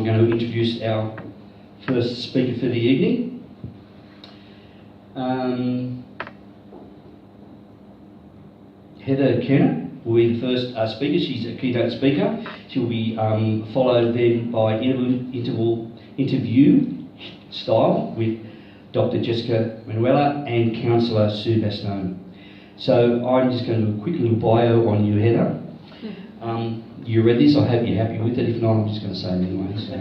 going to introduce our first speaker for the evening. Heather Kennett will be the first speaker. She's a keynote speaker. She'll be followed then by interview style with Dr. Jessica Manuela and Counsellor Sue Bastone. So I'm just going to do a quick little bio on you, Heather. You read this, I hope you're happy with it. If not, I'm just going to say it anyway. So,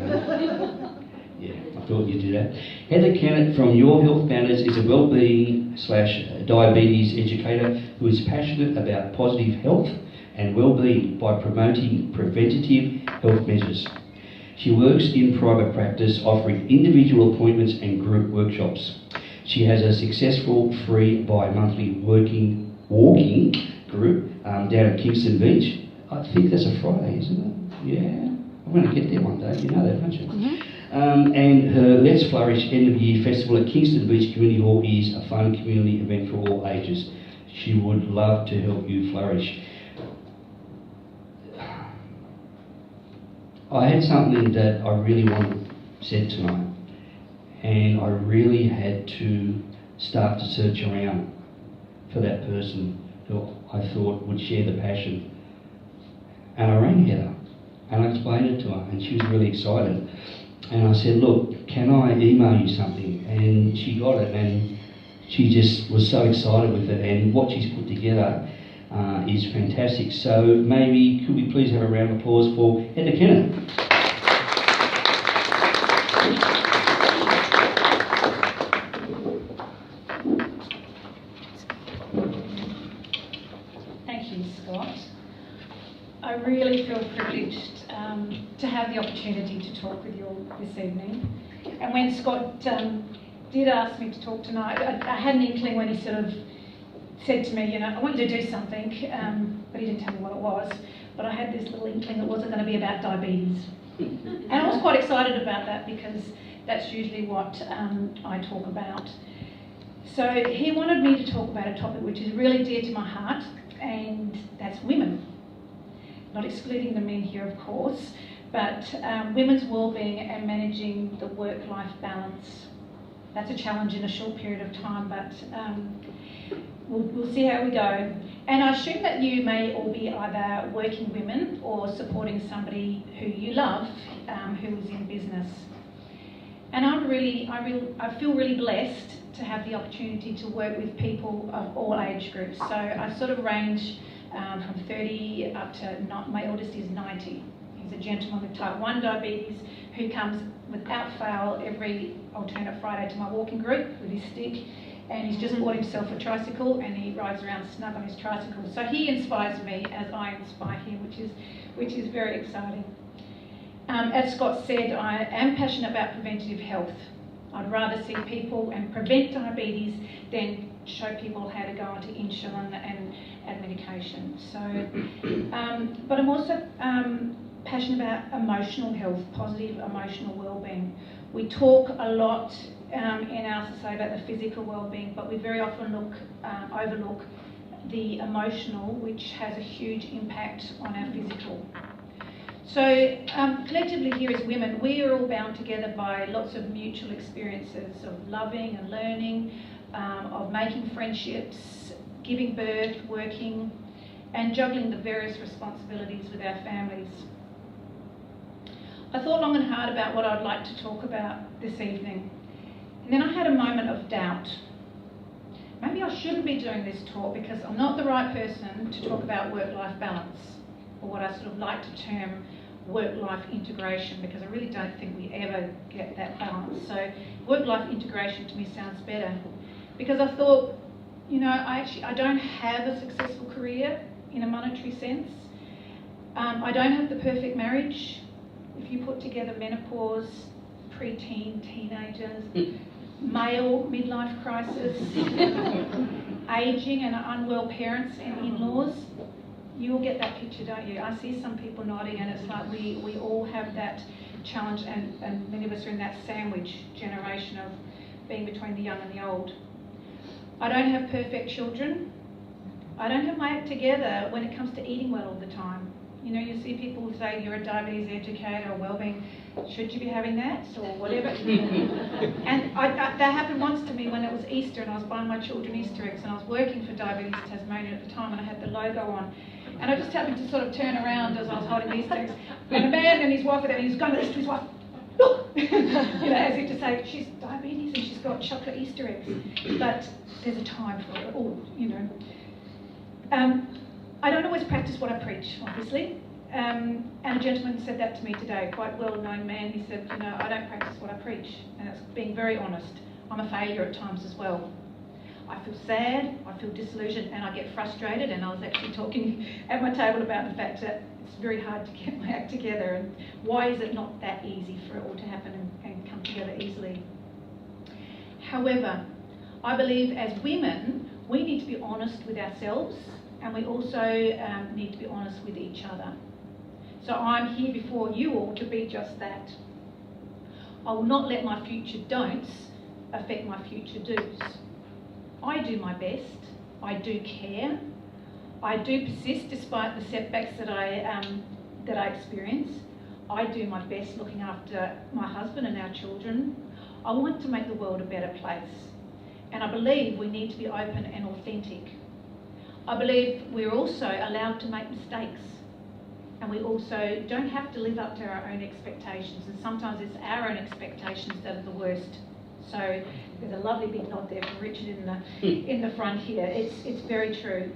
yeah, I thought you'd do that. Heather Kennett from Your Health Matters is a wellbeing/diabetes educator who is passionate about positive health and well-being by promoting preventative health measures. She works in private practice, offering individual appointments and group workshops. She has a successful free bi-monthly walking group down at Kingston Beach. I think that's a Friday, isn't it? Yeah. I'm going to get there one day. You know that, don't you? Mm-hmm. And her Let's Flourish end of year festival at Kingston Beach Community Hall is a fun community event for all ages. She would love to help you flourish. I had something that I really wanted said tonight, and I really had to start to search around for that person who I thought would share the passion. And I rang Heather and I explained it to her, and she was really excited. And I said, look, can I email you something? And she got it, and she just was so excited with it, and what she's put together is fantastic. So maybe could we please have a round of applause for Heather Kennett? Thank you, Scott. I really feel privileged to have the opportunity to talk with you all this evening. And when Scott did ask me to talk tonight, I had an inkling when he sort of said to me, you know, I wanted to do something, but he didn't tell me what it was. But I had this little inkling it wasn't going to be about diabetes. And I was quite excited about that because that's usually what I talk about. So he wanted me to talk about a topic which is really dear to my heart, and that's women. Not excluding the men here, of course, but women's wellbeing and managing the work-life balance. That's a challenge in a short period of time, but we'll see how we go. And I assume that you may all be either working women or supporting somebody who you love who is in business. And I feel really blessed to have the opportunity to work with people of all age groups. So I sort of range from 30 up to, my eldest is 90. He's a gentleman with type 1 diabetes who comes without fail every alternate Friday to my walking group with his stick, and he's just bought himself a tricycle and he rides around snug on his tricycle. So he inspires me as I inspire him, which is very exciting. As Scott said, I am passionate about preventative health. I'd rather see people and prevent diabetes than show people how to go onto insulin and medication. So, but I'm also passionate about emotional health, positive emotional well-being. We talk a lot in our society about the physical well-being, but we very often overlook the emotional, which has a huge impact on our physical. So collectively here as women, we are all bound together by lots of mutual experiences of loving and learning, of making friendships, giving birth, working, and juggling the various responsibilities with our families. I thought long and hard about what I'd like to talk about this evening. And then I had a moment of doubt. Maybe I shouldn't be doing this talk because I'm not the right person to talk about work-life balance, or what I sort of like to term work-life integration, because I really don't think we ever get that balance. So work-life integration to me sounds better, because I thought, you know, I don't have a successful career in a monetary sense. I don't have the perfect marriage. If you put together menopause, pre-teen, teenagers, male midlife crisis, ageing and unwell parents and in-laws, you'll get that picture, don't you? I see some people nodding, and it's like we all have that challenge, and many of us are in that sandwich generation of being between the young and the old. I don't have perfect children. I don't have my act together when it comes to eating well all the time. You know, you see people say you're a diabetes educator or wellbeing, should you be having that or whatever? And that happened once to me when it was Easter and I was buying my children Easter eggs and I was working for Diabetes Tasmania at the time and I had the logo on. And I just happened to sort of turn around as I was holding the Easter eggs and a man and his wife were there and he was going to his wife, look! You know, as if to say, she's diabetes and she's got chocolate Easter eggs. But there's a time for it all, you know. I don't always practice what I preach, obviously. And a gentleman said that to me today, quite well-known man. He said, you know, I don't practice what I preach. And that's being very honest. I'm a failure at times as well. I feel sad, I feel disillusioned, and I get frustrated. And I was actually talking at my table about the fact that it's very hard to get my act together. And why is it not that easy for it all to happen and come together easily? However, I believe as women, we need to be honest with ourselves. And we also need to be honest with each other. So I'm here before you all to be just that. I will not let my future don'ts affect my future do's. I do my best. I do care. I do persist despite the setbacks that I experience. I do my best looking after my husband and our children. I want to make the world a better place. And I believe we need to be open and authentic. I believe we're also allowed to make mistakes and we also don't have to live up to our own expectations, and sometimes it's our own expectations that are the worst. So there's a lovely big nod there from Richard in the front here. It's very true.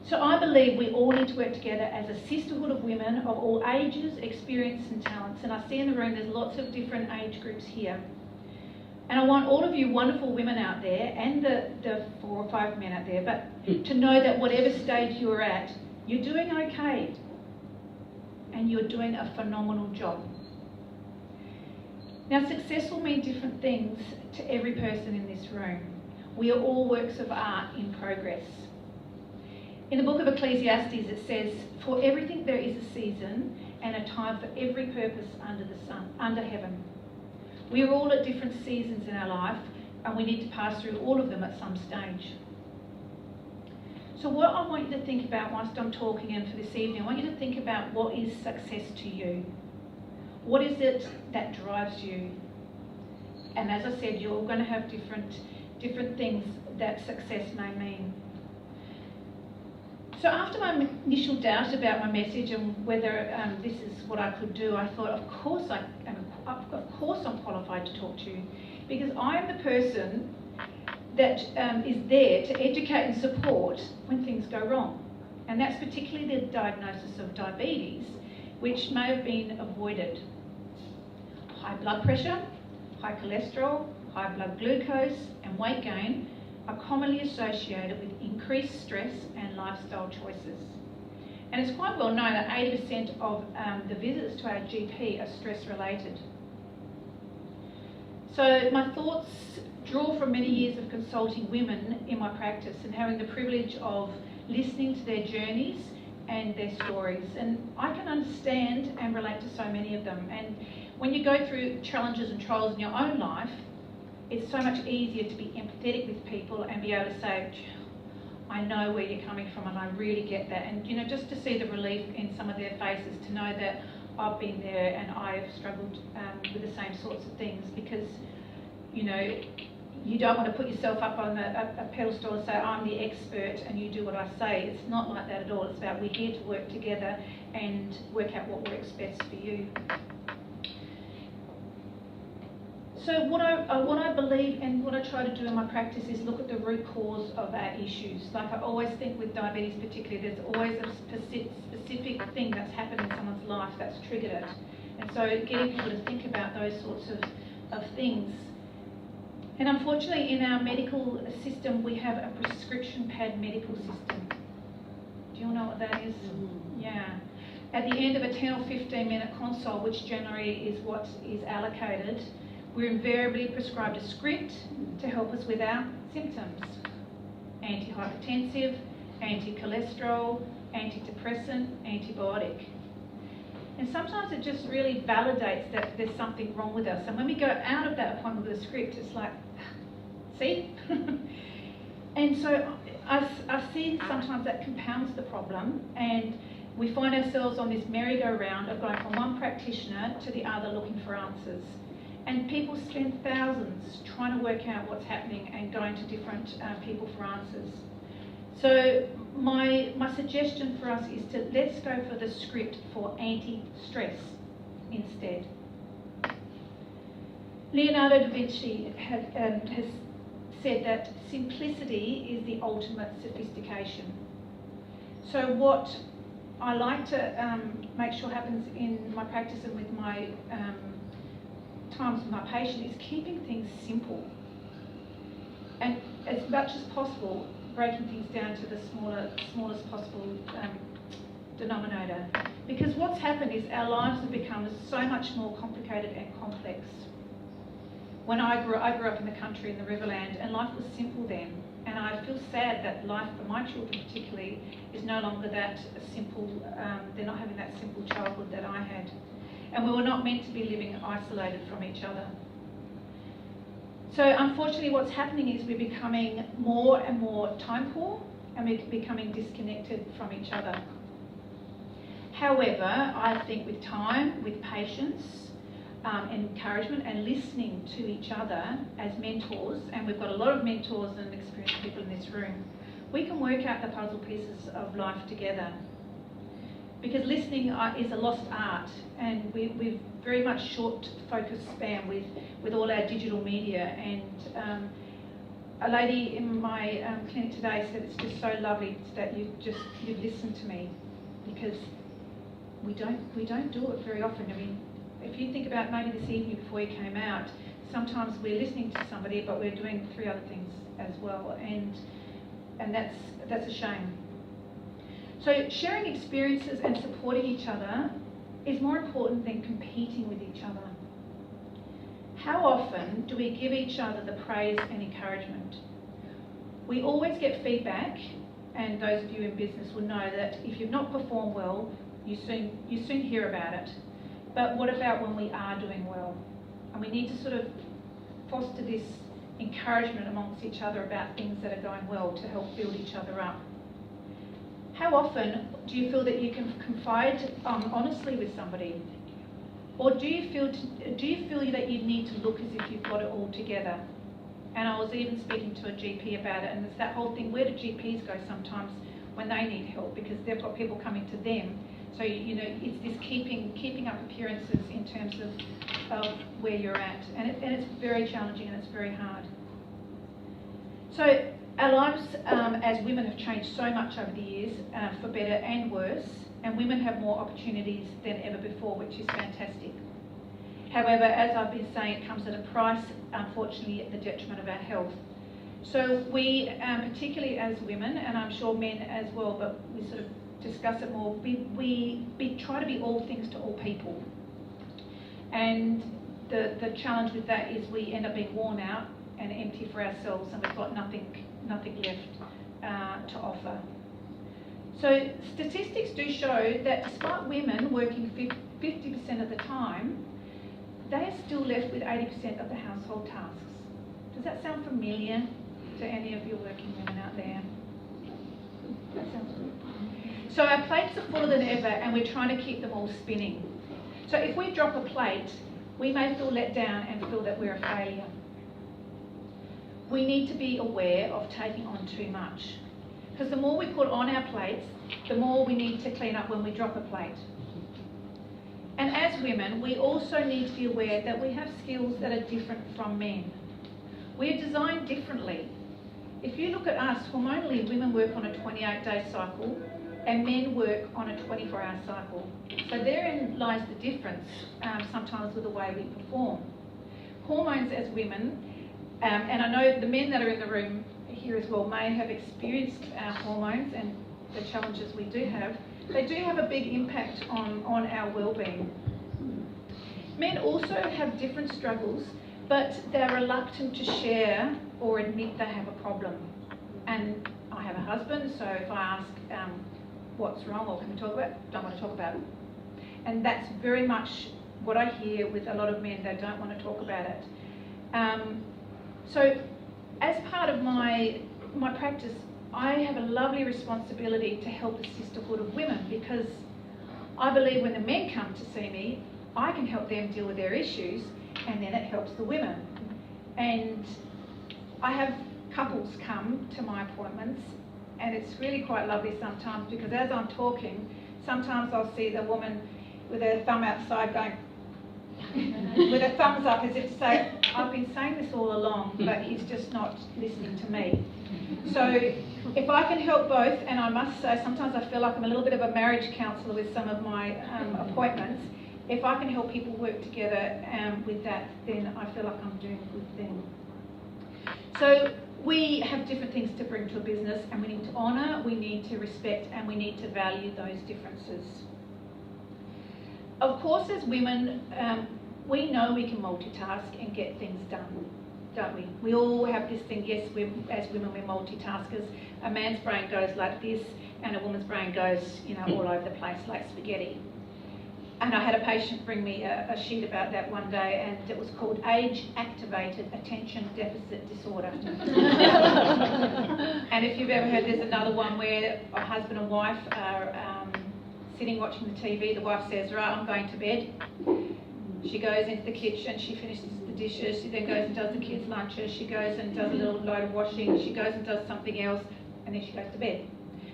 So I believe we all need to work together as a sisterhood of women of all ages, experience and talents. And I see in the room there's lots of different age groups here. And I want all of you wonderful women out there and the 4 or 5 men out there, but to know that whatever stage you're at, you're doing okay and you're doing a phenomenal job. Now, success will mean different things to every person in this room. We are all works of art in progress. In the book of Ecclesiastes it says, for everything there is a season and a time for every purpose under the sun, under heaven. We are all at different seasons in our life and we need to pass through all of them at some stage. So what I want you to think about whilst I'm talking and for this evening, I want you to think about what is success to you. What is it that drives you? And as I said, you're all going to have different things that success may mean. So after my initial doubt about my message and whether this is what I could do, I thought, of course I'm qualified to talk to you, because I am the person that is there to educate and support when things go wrong. And that's particularly the diagnosis of diabetes, which may have been avoided. High blood pressure, high cholesterol, high blood glucose and weight gain are commonly associated with increased stress and lifestyle choices. And it's quite well known that 80% of the visits to our GP are stress related. So my thoughts draw from many years of consulting women in my practice and having the privilege of listening to their journeys and their stories. And I can understand and relate to so many of them. And when you go through challenges and trials in your own life, it's so much easier to be empathetic with people and be able to say, I know where you're coming from and I really get that. And, you know, just to see the relief in some of their faces, to know that I've been there and I've struggled with the same sorts of things, because, you know, you don't want to put yourself up on a pedestal and say, I'm the expert and you do what I say. It's not like that at all. It's about we're here to work together and work out what works best for you. So what I believe and what I try to do in my practice is look at the root cause of our issues. Like I always think with diabetes particularly, there's always a specific thing that's happened in someone's life that's triggered it. And so getting people to think about those sorts of things. And unfortunately in our medical system we have a prescription pad medical system. Do you all know what that is? Yeah. At the end of a 10 or 15 minute consult, which generally is what is allocated, we're invariably prescribed a script to help us with our symptoms. Antihypertensive, anti-cholesterol, antidepressant, antibiotic. And sometimes it just really validates that there's something wrong with us. And when we go out of that appointment with a script, it's like, see? And so I see sometimes that compounds the problem, and we find ourselves on this merry-go-round of going from one practitioner to the other looking for answers. And people spend thousands trying to work out what's happening and going to different people for answers. So my suggestion for us is to let's go for the script for anti-stress instead. Leonardo da Vinci has said that simplicity is the ultimate sophistication. So what I like to make sure happens in my practice and with my times with my patient is keeping things simple, and as much as possible breaking things down to the smallest possible denominator. Because what's happened is our lives have become so much more complicated and complex. When I grew up in the country in the Riverland, and life was simple then. And I feel sad that life for my children particularly is no longer that simple. They're not having that simple childhood that I had. And we were not meant to be living isolated from each other. So unfortunately what's happening is we're becoming more and more time poor, and we're becoming disconnected from each other. However, I think with time, with patience, encouragement and listening to each other as mentors, and we've got a lot of mentors and experienced people in this room, we can work out the puzzle pieces of life together. Because listening is a lost art, and we've very much short focus span with all our digital media. And a lady in my clinic today said it's just so lovely that you've listened to me, because we don't do it very often. I mean, if you think about maybe this evening before you came out, sometimes we're listening to somebody but we're doing 3 other things as well, and that's a shame. So sharing experiences and supporting each other is more important than competing with each other. How often do we give each other the praise and encouragement? We always get feedback, and those of you in business will know that if you've not performed well, you soon hear about it. But what about when we are doing well? And we need to sort of foster this encouragement amongst each other about things that are going well to help build each other up. How often do you feel that you can confide honestly with somebody? Or do you feel that you need to look as if you've got it all together? And I was even speaking to a GP about it, and it's that whole thing, where do GPs go sometimes when they need help? Because they've got people coming to them. So, you know, it's this keeping up appearances in terms of where you're at. And it's very challenging, and it's very hard. So our lives as women have changed so much over the years, for better and worse, and women have more opportunities than ever before, which is fantastic. However, as I've been saying, it comes at a price, unfortunately, at the detriment of our health. So we, particularly as women, and I'm sure men as well, but we sort of discuss it more, we try to be all things to all people. And the challenge with that is we end up being worn out and empty for ourselves, and we've got nothing left to offer. So statistics do show that despite women working 50% of the time, they are still left with 80% of the household tasks. Does that sound familiar to any of you working women out there? That sounds good. So our plates are fuller than ever, and we're trying to keep them all spinning. So if we drop a plate, we may feel let down and feel that we're a failure. We need to be aware of taking on too much, because the more we put on our plates, the more we need to clean up when we drop a plate. And as women, we also need to be aware that we have skills that are different from men. We are designed differently. If you look at us, hormonally, women work on a 28-day cycle, and men work on a 24-hour cycle. So therein lies the difference, sometimes with the way we perform. Hormones as women, and I know the men that are in the room here as well may have experienced our hormones and the challenges we do have. They do have a big impact on our well-being. Men also have different struggles, but they're reluctant to share or admit they have a problem. And I have a husband, so if I ask what's wrong or can we talk about it, don't want to talk about it. And that's very much what I hear with a lot of men, they don't want to talk about it. So as part of my practice, I have a lovely responsibility to help the sisterhood of women, because I believe when the men come to see me, I can help them deal with their issues, and then it helps the women. And I have couples come to my appointments, and it's really quite lovely sometimes, because as I'm talking, sometimes I'll see the woman with her thumb outside going, with her thumbs up, as if to say, I've been saying this all along, but he's just not listening to me. So if I can help both, and I must say sometimes I feel like I'm a little bit of a marriage counsellor with some of my appointments, if I can help people work together with that, then I feel like I'm doing a good thing. So we have different things to bring to a business, and we need to honour, we need to respect, and we need to value those differences. Of course, as women, we know we can multitask and get things done, don't we? We all have this thing, yes, as women we're multitaskers. A man's brain goes like this, and a woman's brain goes, you know, all over the place like spaghetti. And I had a patient bring me a sheet about that one day, and it was called Age-Activated Attention Deficit Disorder. And if you've ever heard, there's another one where a husband and wife are sitting watching the TV. The wife says, right, I'm going to bed. She goes into the kitchen, she finishes the dishes, she then goes and does the kids' lunches, she goes and does a little load of washing, she goes and does something else, and then she goes to bed.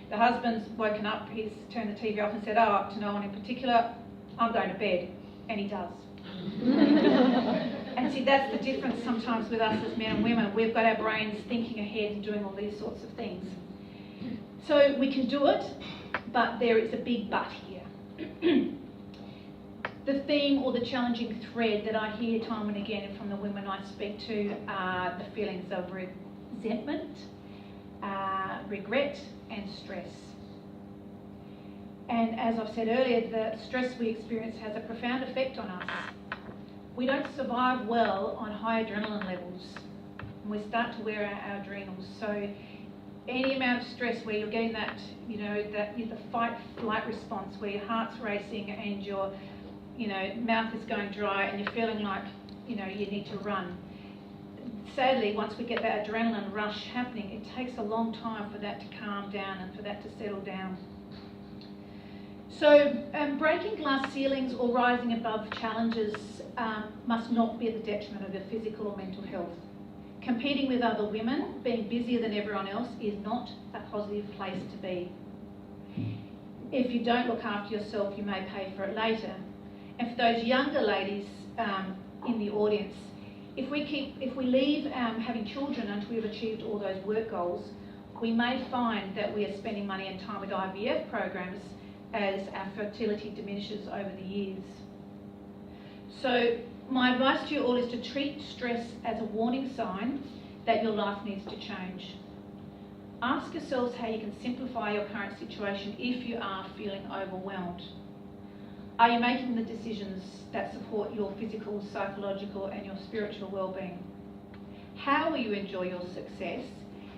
The husband's woken up, he's turned the TV off and said, oh, to no one in particular, I'm going to bed, and he does. And see, that's the difference sometimes with us as men and women. We've got our brains thinking ahead and doing all these sorts of things. So we can do it, but there is a big but here. The theme or the challenging thread that I hear time and again from the women I speak to are the feelings of resentment, regret and stress. And as I've said earlier, the stress we experience has a profound effect on us. We don't survive well on high adrenaline levels, and we start to wear out our adrenals. So any amount of stress where you're getting that, you know, the fight-flight response where your heart's racing and your, you know, mouth is going dry and you're feeling like, you know, you need to run. Sadly, once we get that adrenaline rush happening, it takes a long time for that to calm down and for that to settle down. So breaking glass ceilings or rising above challenges must not be at the detriment of your physical or mental health. Competing with other women, being busier than everyone else, is not a positive place to be. If you don't look after yourself, you may pay for it later. And for those younger ladies in the audience, if we leave having children until we've achieved all those work goals, we may find that we are spending money and time with IVF programs as our fertility diminishes over the years. So my advice to you all is to treat stress as a warning sign that your life needs to change. Ask yourselves how you can simplify your current situation if you are feeling overwhelmed. Are you making the decisions that support your physical, psychological and your spiritual well-being? How will you enjoy your success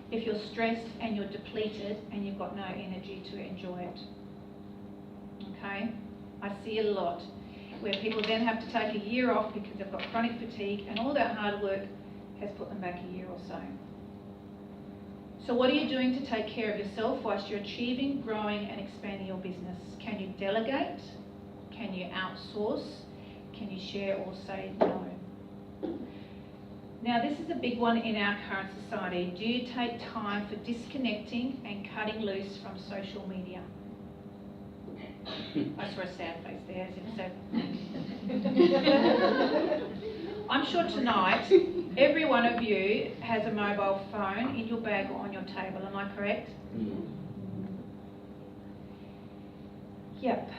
if you're stressed and you're depleted and you've got no energy to enjoy it? Okay, I see it a lot, where people then have to take a year off because they've got chronic fatigue and all that hard work has put them back a year or so. So what are you doing to take care of yourself whilst you're achieving, growing and expanding your business? Can you delegate? Can you outsource? Can you share or say no? Now this is a big one in our current society. Do you take time for disconnecting and cutting loose from social media? I saw a sad face there, as if so. I'm sure tonight every one of you has a mobile phone in your bag or on your table, am I correct? Yep.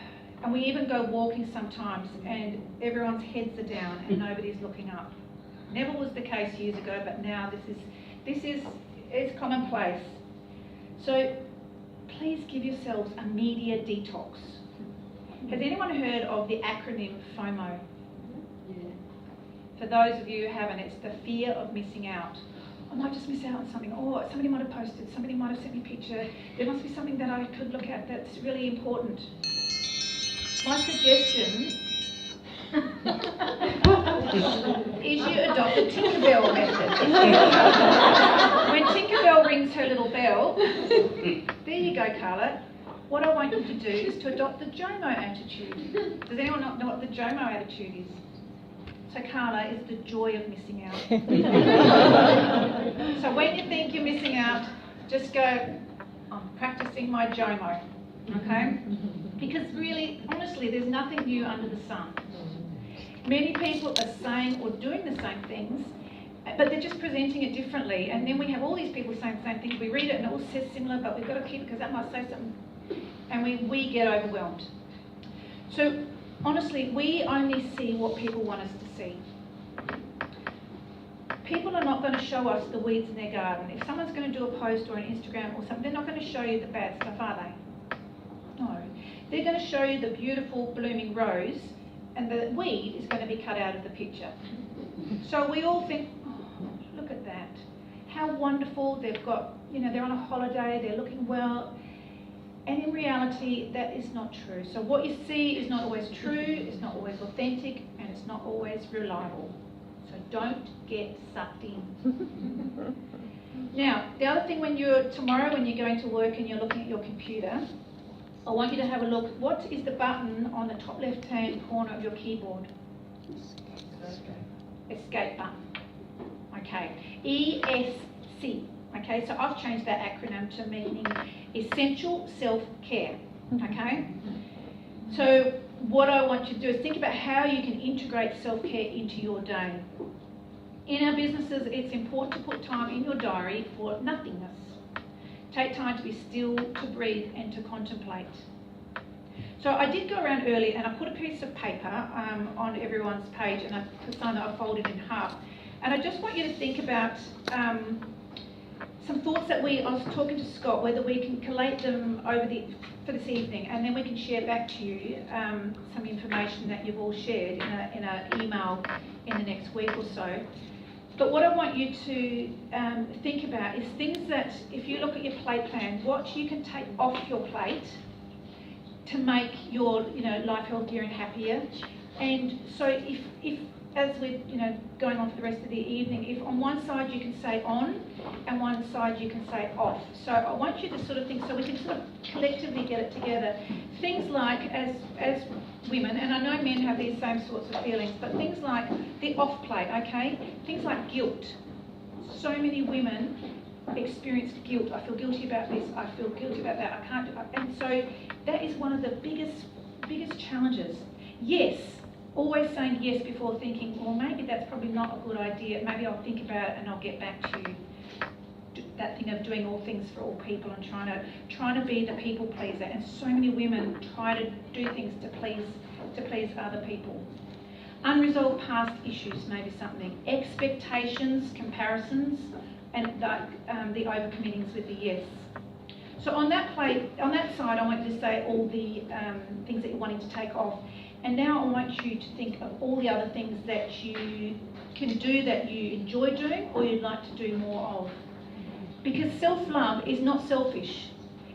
And we even go walking sometimes and everyone's heads are down and nobody's looking up. Never was the case years ago, but now it's commonplace. So please give yourselves a media detox. Has anyone heard of the acronym FOMO? Yeah. For those of you who haven't, it's the fear of missing out. I might just miss out on something. Oh, somebody might have posted, somebody might have sent me a picture. There must be something that I could look at that's really important. My suggestion is you adopt the Tinkerbell method. When Tinkerbell rings her little bell, there you go, Carla. What I want you to do is to adopt the JOMO attitude. Does anyone not know what the JOMO attitude is? So Carla is the joy of missing out. So when you think you're missing out, just go, I'm practicing my JOMO, okay? Because really, honestly, there's nothing new under the sun. Many people are saying or doing the same things, but they're just presenting it differently. And then we have all these people saying the same things. We read it and it all says similar, but we've got to keep it because that might say something. And we get overwhelmed. So honestly, we only see what people want us to see. People are not going to show us the weeds in their garden. If someone's going to do a post or an Instagram or something, they're not going to show you the bad stuff, are they? No. They're going to show you the beautiful blooming rose, and the weed is going to be cut out of the picture. So we all think, oh, look at that. How wonderful, they've got, they're on a holiday, they're looking well. And in reality, that is not true. So what you see is not always true, it's not always authentic, and it's not always reliable. So don't get sucked in. Now, the other thing tomorrow when you're going to work and you're looking at your computer, I want you to have a look. What is the button on the top left-hand corner of your keyboard? Escape button. Okay. ESC. Okay, so I've changed that acronym to meaning essential self-care. Okay? So what I want you to do is think about how you can integrate self-care into your day. In our businesses, it's important to put time in your diary for nothingness. Take time to be still, to breathe, and to contemplate. So I did go around earlier and I put a piece of paper on everyone's page, and I folded in half. And I just want you to think about some thoughts that I was talking to Scott, whether we can collate them for this evening, and then we can share back to you some information that you've all shared in an email in the next week or so. But what I want you to think about is things that, if you look at your plate plan, what you can take off your plate to make your life healthier and happier. And so if as we're going on for the rest of the evening, if on one side you can say on and one side you can say off. So I want you to sort of think, so we can sort of collectively get it together. Things like, as women, and I know men have these same sorts of feelings, but things like the off plate, okay? Things like guilt. So many women experience guilt. I feel guilty about this, I feel guilty about that, I can't do it. And so that is one of the biggest challenges. Yes. Always saying yes before thinking, well, maybe that's probably not a good idea. Maybe I'll think about it and I'll get back to you. That thing of doing all things for all people and trying to be the people pleaser. And so many women try to do things to please other people. Unresolved past issues may be something. Expectations, comparisons, and the overcommittings with the yes. So on that side, I want you to say all the things that you're wanting to take off. And now I want you to think of all the other things that you can do that you enjoy doing or you'd like to do more of. Because self-love is not selfish,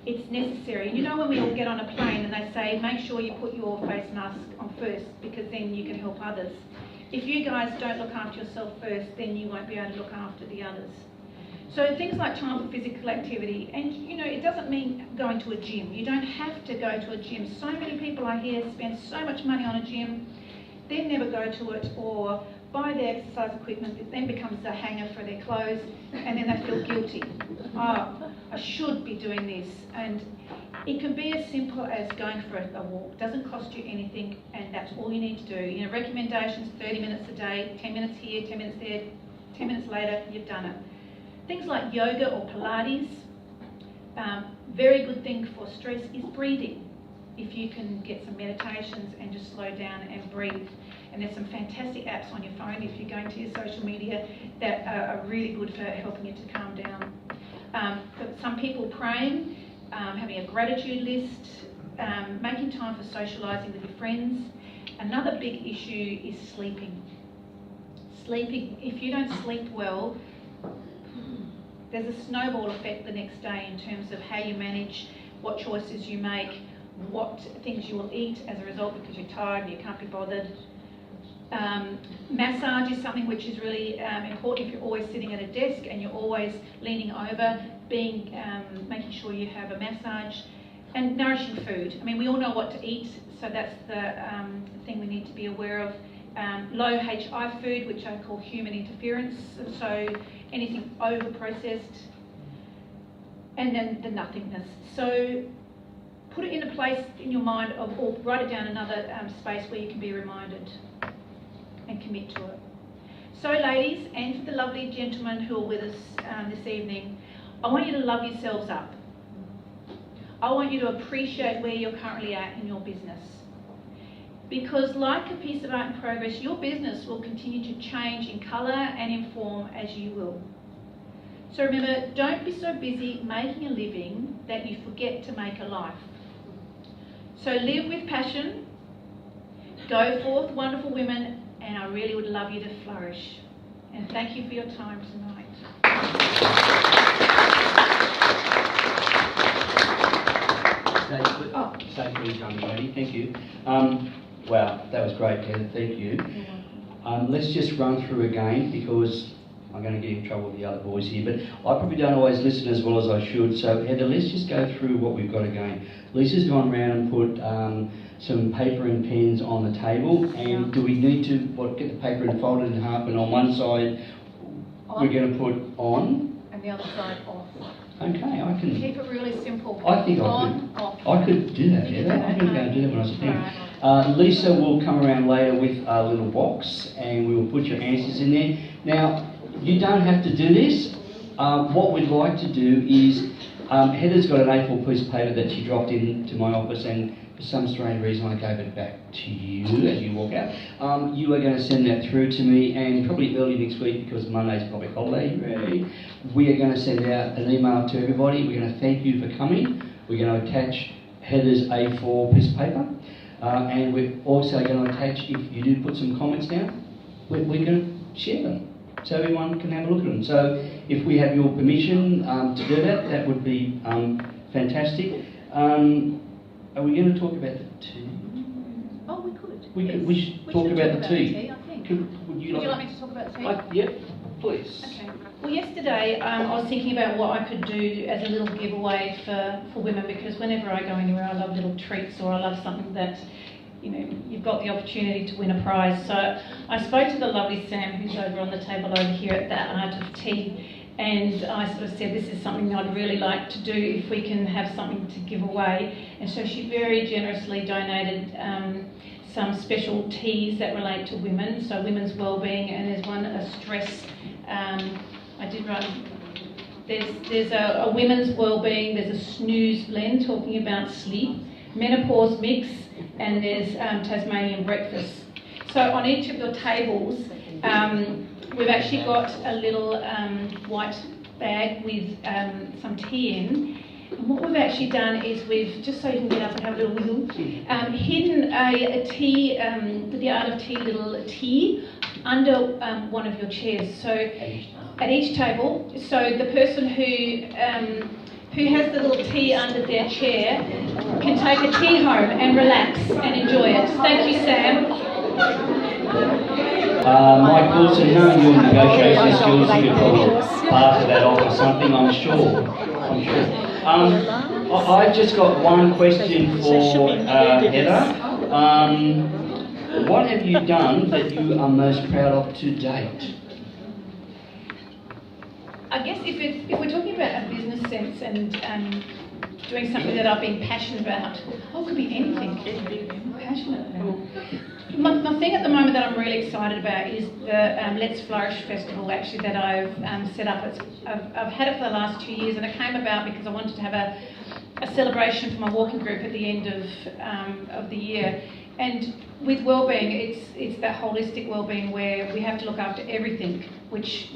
it's necessary. You know when we all get on a plane and they say, make sure you put your face mask on first because then you can help others. If you guys don't look after yourself first, then you won't be able to look after the others. So things like time for physical activity, and it doesn't mean going to a gym. You don't have to go to a gym. So many people I hear spend so much money on a gym, then never go to it, or buy their exercise equipment, it then becomes a hanger for their clothes, and then they feel guilty. Oh, I should be doing this. And it can be as simple as going for a walk. It doesn't cost you anything, and that's all you need to do. Recommendations, 30 minutes a day, 10 minutes here, 10 minutes there, 10 minutes later, you've done it. Things like yoga or Pilates, very good thing for stress is breathing. If you can get some meditations and just slow down and breathe. And there's some fantastic apps on your phone if you're going to your social media that are really good for helping you to calm down. For some people, praying, having a gratitude list, making time for socialising with your friends. Another big issue is sleeping. Sleeping, if you don't sleep well, there's a snowball effect the next day in terms of how you manage, what choices you make, what things you will eat as a result because you're tired and you can't be bothered. Massage is something which is really important if you're always sitting at a desk and you're always leaning over, making sure you have a massage. And nourishing food. I mean, we all know what to eat, so that's the thing we need to be aware of. Low HI food, which I call human interference, so anything over-processed. And then the nothingness. So put it in a place in your mind, or write it down another space where you can be reminded and commit to it. So ladies, and for the lovely gentlemen who are with us this evening, I want you to love yourselves up. I want you to appreciate where you're currently at in your business. Because like a piece of art in progress, your business will continue to change in colour and in form as you will. So remember, don't be so busy making a living that you forget to make a life. So live with passion, go forth, wonderful women, and I really would love you to flourish. And thank you for your time tonight. Safely done, lady. Thank you. Wow, that was great, Heather. Thank you. Let's just run through again because I'm going to get in trouble with the other boys here, but I probably don't always listen as well as I should. So Heather, let's just go through what we've got again. Lisa's gone round and put some paper and pens on the table, and do we need to get the paper and fold it in half, and on one side we're going to put on and the other side off. Okay, I can keep it really simple. I think on, I off. could do that, Heather. I'm going to go and do that when I was thinking. Lisa will come around later with a little box, and we will put your answers in there. Now, you don't have to do this. What we'd like to do is, Heather's got an A4 piece of paper that she dropped into my office, and for some strange reason I gave it back to you as you walk out. You are going to send that through to me, and probably early next week, because Monday's probably holiday, we are going to send out an email to everybody. We're going to thank you for coming. We're going to attach Heather's A4 piece of paper, and we're also going to attach, if you do put some comments down, we're going to share them so everyone can have a look at them. So if we have your permission to do that, that would be fantastic. Are we going to talk about the tea? Oh, we could. We should talk about the tea. I think. Would you like me to talk about tea? Yeah, please. Okay. Well, yesterday I was thinking about what I could do as a little giveaway for women, because whenever I go anywhere I love little treats, or I love something that, you've got the opportunity to win a prize. So I spoke to the lovely Sam, who's over on the table over here at that Art of Tea, and I sort of said this is something that I'd really like to do if we can have something to give away. And so she very generously donated some special teas that relate to women, so women's wellbeing, and there's one, a stress, I did write, there's a women's wellbeing, there's a snooze blend talking about sleep, menopause mix, and there's Tasmanian breakfast. So on each of your tables, we've actually got a little white bag with some tea in. And what we've actually done is we've, just so you can get up and have a little wiggle, hidden a tea, the Art of Tea little tea under one of your chairs. So at each table, so the person who has the little tea under their chair can take a tea home and relax and enjoy it. Thank you, Sam. Mike Wilson, knowing your negotiation skills, you could probably barter that off or something, I'm sure. I've just got one question for Heather. What have you done that you are most proud of to date? I guess if we're talking about a business sense and doing something that I've been passionate about, it could be anything. Passionate about. My thing at the moment that I'm really excited about is the Let's Flourish Festival, actually, that I've set up. I've had it for the last 2 years, and it came about because I wanted to have a celebration for my walking group at the end of the year. And with wellbeing, it's that holistic wellbeing where we have to look after everything, which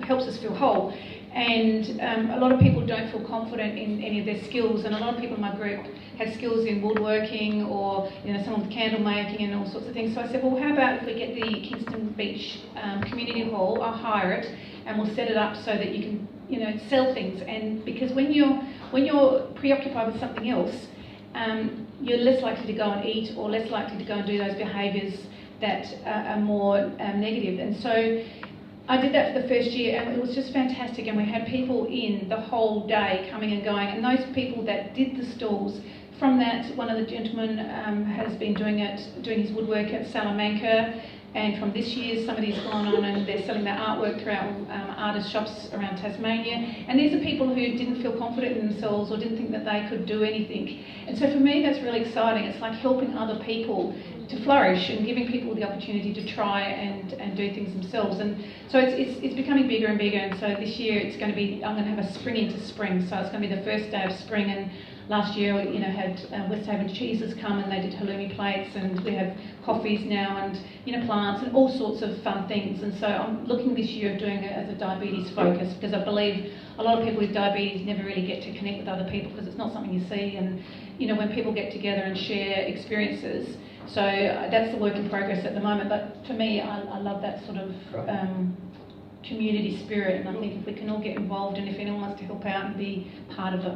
helps us feel whole. And a lot of people don't feel confident in any of their skills, and a lot of people in my group have skills in woodworking or someone with candle making and all sorts of things. So I said, well, how about if we get the Kingston Beach Community Hall, I'll hire it, and we'll set it up so that you can sell things. And because when you're preoccupied with something else, you're less likely to go and eat, or less likely to go and do those behaviours that are more negative. And so I did that for the first year, and it was just fantastic. And we had people in the whole day coming and going. And those people that did the stalls, from that, one of the gentlemen has been doing his woodwork at Salamanca. And from this year, somebody's gone on and they're selling their artwork throughout artist shops around Tasmania. And these are people who didn't feel confident in themselves or didn't think that they could do anything. And so for me, that's really exciting. It's like helping other people to flourish and giving people the opportunity to try and do things themselves. And so it's becoming bigger and bigger. And so this year it's going to be, I'm going to have a spring into spring. So it's going to be the first day of spring. And last year, had West Haven cheeses come and they did halloumi plates, and we have coffees now, and plants and all sorts of fun things. And so I'm looking this year of doing it as a diabetes focus, because I believe a lot of people with diabetes never really get to connect with other people because it's not something you see. And when people get together and share experiences. So that's the work in progress at the moment. But for me, I love that sort of community spirit, and I think if we can all get involved, and if anyone wants to help out and be part of it,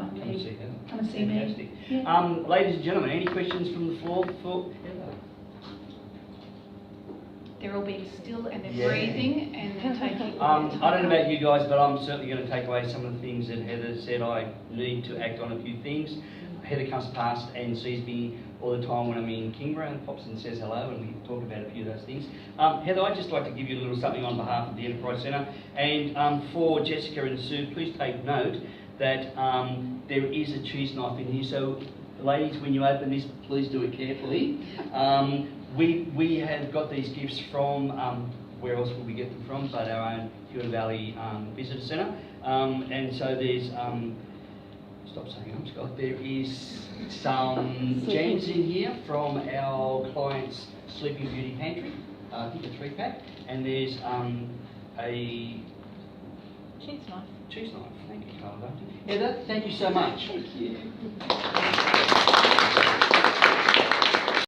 come and see me. Yeah. Ladies and gentlemen, any questions from the floor for Heather? They're all being still and they're breathing and they're taking. I don't know about you guys, but I'm certainly going to take away some of the things that Heather said. I need to act on a few things. Heather comes past and sees me all the time when I'm in Kingborough and pops and says hello, and we talk about a few of those things. Heather, I'd just like to give you a little something on behalf of the Enterprise Centre, and for Jessica and Sue, please take note that there is a cheese knife in here, so ladies, when you open this, please do it carefully. We have got these gifts from, where else will we get them from, but our own Huon Valley Visitor Centre, and so there's, stop saying I'm Scott, there is some jams in here from our client's Sleeping Beauty Pantry, I think a 3-pack, and there's a cheese knife. Cheese knife. Thank you, Carla. Heather, thank you so much. Thank you.